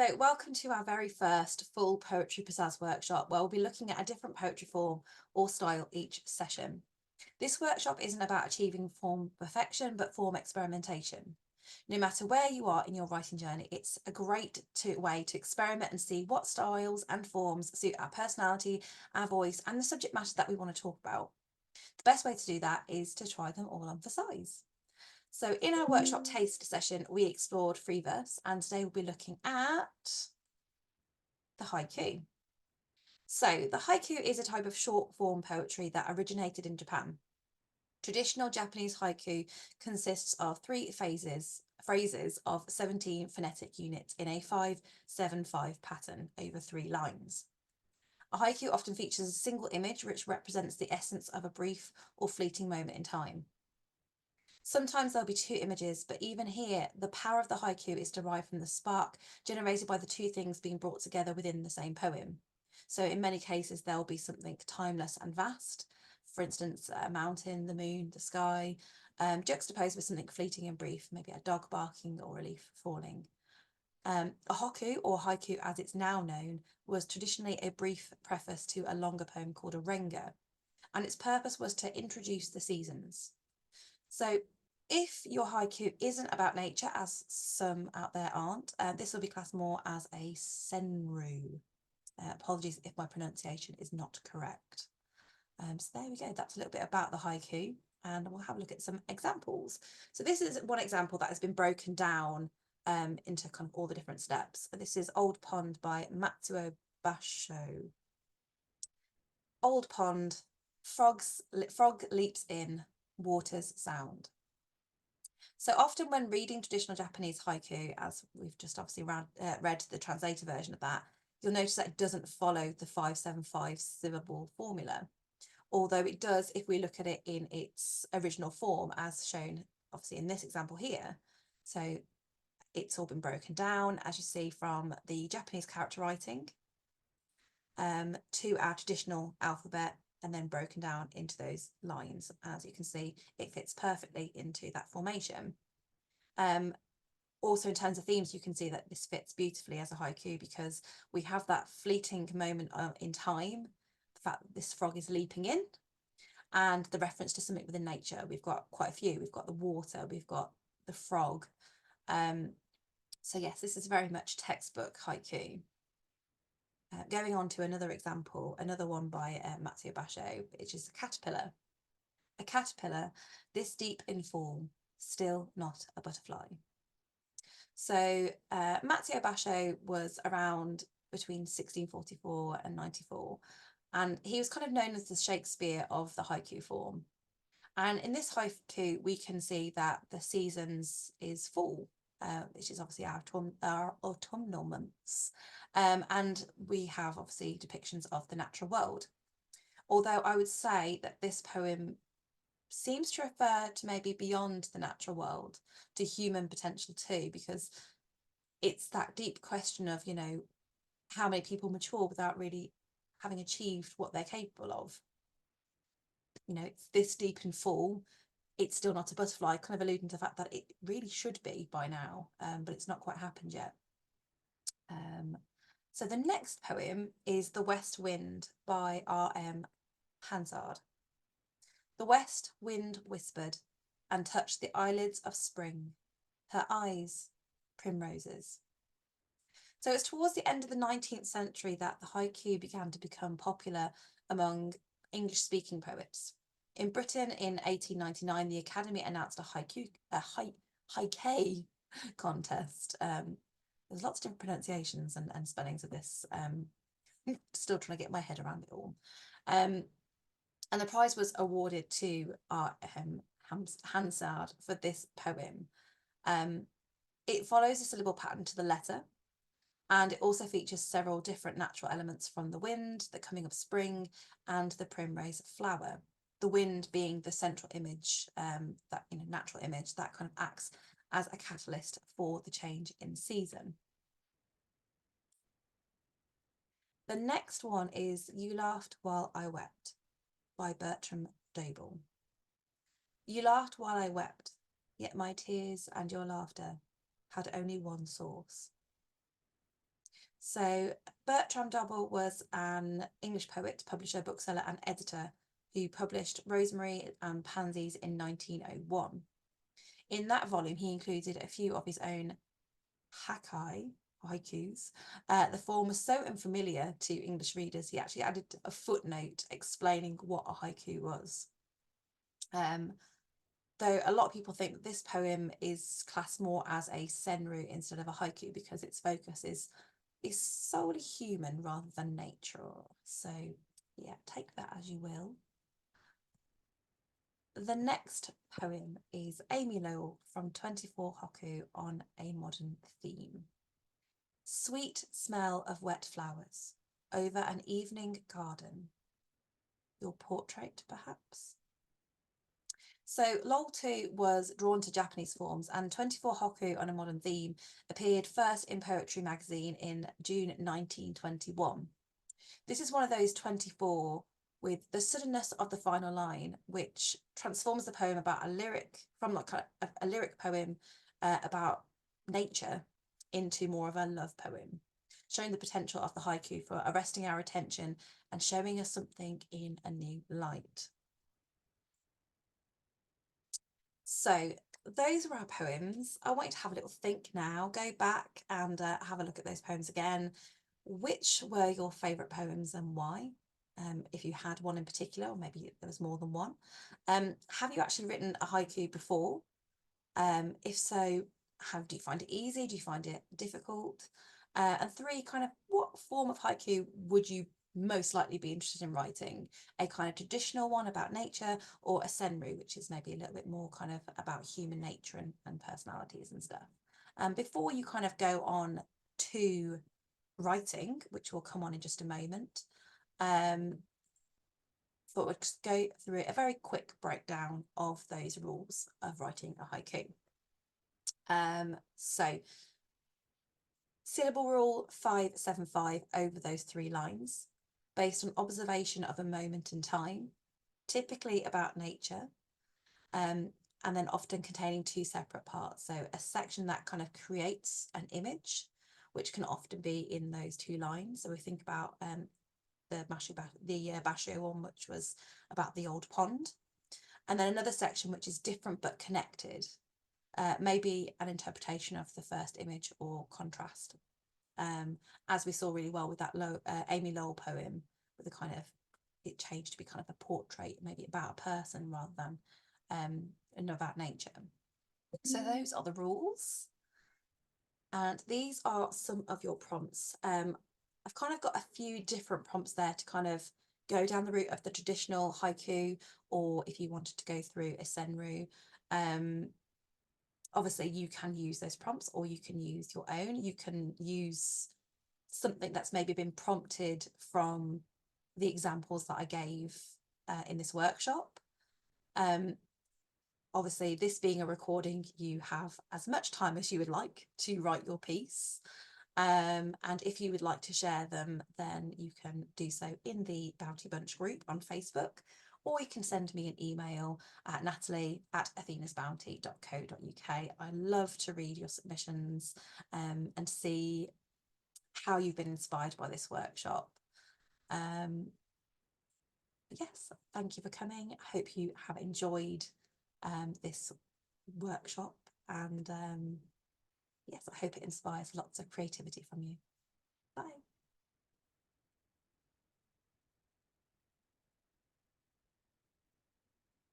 So, welcome to our very first full Poetry Pizzazz workshop, where we'll be looking at a different poetry form or style each session. This workshop isn't about achieving form perfection, but form experimentation. No matter where you are in your writing journey, it's a great way to experiment and see what styles and forms suit our personality, our voice, and the subject matter that we want to talk about. The best way to do that is to try them all on for size. So in our workshop taste session, we explored free verse, and today we'll be looking at the haiku. So the haiku is a type of short form poetry that originated in Japan. Traditional Japanese haiku consists of three phrases of 17 phonetic units in a 5-7-5 pattern over 3 lines. A haiku often features a single image which represents the essence of a brief or fleeting moment in time. Sometimes there'll be two images, but even here, the power of the haiku is derived from the spark generated by the two things being brought together within the same poem. So in many cases, there'll be something timeless and vast, for instance, a mountain, the moon, the sky, juxtaposed with something fleeting and brief, maybe a dog barking or a leaf falling. A haiku, or haiku as it's now known, was traditionally a brief preface to a longer poem called a renga, and its purpose was to introduce the seasons. So if your haiku isn't about nature, as some out there aren't, this will be classed more as a senru. Apologies if my pronunciation is not correct. So there we go. That's a little bit about the haiku, and we'll have a look at some examples. So this is one example that has been broken down into kind of all the different steps. This is Old Pond by Matsuo Basho. Old Pond, frog leaps in, water's sound. So often when reading traditional Japanese haiku, as we've just obviously read the translator version of that, you'll notice that it doesn't follow the 5-7-5 syllable formula. Although it does if we look at it in its original form, as shown obviously in this example here. So it's all been broken down, as you see, from the Japanese character writing to our traditional alphabet, and then broken down into those lines. As you can see, it fits perfectly into that formation. Also in terms of themes, you can see that this fits beautifully as a haiku because we have that fleeting moment in time, the fact that this frog is leaping in, and the reference to something within nature. We've got quite a few. We've got the water, we've got the frog. So yes, this is very much textbook haiku. Going on to another example, another one by Matsuo Basho, which is a caterpillar. A caterpillar, this deep in form, still not a butterfly. So Matsuo Basho was around between 1644 and 94, and he was kind of known as the Shakespeare of the haiku form. And in this haiku, we can see that the seasons is fall, which is obviously our autumnal months. And we have obviously depictions of the natural world. Although I would say that this poem seems to refer to maybe beyond the natural world, to human potential too, because it's that deep question of, how many people mature without really having achieved what they're capable of. It's this deep in fall, it's still not a butterfly, kind of alluding to the fact that it really should be by now, but it's not quite happened yet. So the next poem is The West Wind by R.M. Hansard. The west wind whispered and touched the eyelids of spring, her eyes primroses. So it's towards the end of the 19th century that the haiku began to become popular among English-speaking poets. In Britain in 1899, the Academy announced a haiku contest. There's lots of different pronunciations and spellings of this. Still trying to get my head around it all. And the prize was awarded to Hansard for this poem. It follows a syllable pattern to the letter, and it also features several different natural elements from the wind, the coming of spring, and the primrose flower. The wind being the central image, that natural image that kind of acts as a catalyst for the change in season. The next one is You Laughed While I Wept by Bertram Doble. You laughed while I wept, yet my tears and your laughter had only one source. So Bertram Dobell was an English poet, publisher, bookseller and editor who published Rosemary and Pansies in 1901. In that volume, he included a few of his own haikus. The form was so unfamiliar to English readers, he actually added a footnote explaining what a haiku was. Though a lot of people think that this poem is classed more as a senru instead of a haiku because its focus is solely human rather than natural. So yeah, take that as you will. The next poem is Amy Lowell from 24 Haiku on a Modern Theme. Sweet smell of wet flowers over an evening garden. Your portrait, perhaps? So Lowell too was drawn to Japanese forms, and 24 Haiku on a Modern Theme appeared first in Poetry magazine in June 1921. This is one of those 24 with the suddenness of the final line, which transforms the poem about a lyric from like a lyric poem about nature into more of a love poem, showing the potential of the haiku for arresting our attention and showing us something in a new light. So those were our poems. I want you to have a little think now, go back and have a look at those poems again. Which were your favourite poems and why? If you had one in particular, or maybe there was more than one. Have you actually written a haiku before? If so, how do you find it easy? Do you find it difficult? And 3, kind of what form of haiku would you most likely be interested in writing? A kind of traditional one about nature, or a senru, which is maybe a little bit more kind of about human nature and personalities and stuff. Before you kind of go on to writing, which will come on in just a moment, but we'll just go through a very quick breakdown of those rules of writing a haiku. So syllable rule 575 over those 3 lines, based on observation of a moment in time, typically about nature, and then often containing 2 separate parts. So a section that kind of creates an image, which can often be in those 2 lines. So we think about the Basho one, which was about the old pond, and then another section which is different but connected, maybe an interpretation of the first image or contrast, as we saw really well with that Amy Lowell poem, with the kind of, it changed to be kind of a portrait, maybe about a person rather than about nature. So those are the rules, and these are some of your prompts. I've kind of got a few different prompts there to kind of go down the route of the traditional haiku, or if you wanted to go through a senru. Obviously you can use those prompts, or you can use your own. You can use something that's maybe been prompted from the examples that I gave in this workshop. Obviously, this being a recording, you have as much time as you would like to write your piece. And if you would like to share them, then you can do so in the Bounty Bunch group on Facebook, or you can send me an email at natalie@athenasbounty.co.uk. I love to read your submissions and see how you've been inspired by this workshop. Yes, thank you for coming. I hope you have enjoyed this workshop, and yes, I hope it inspires lots of creativity from you. Bye.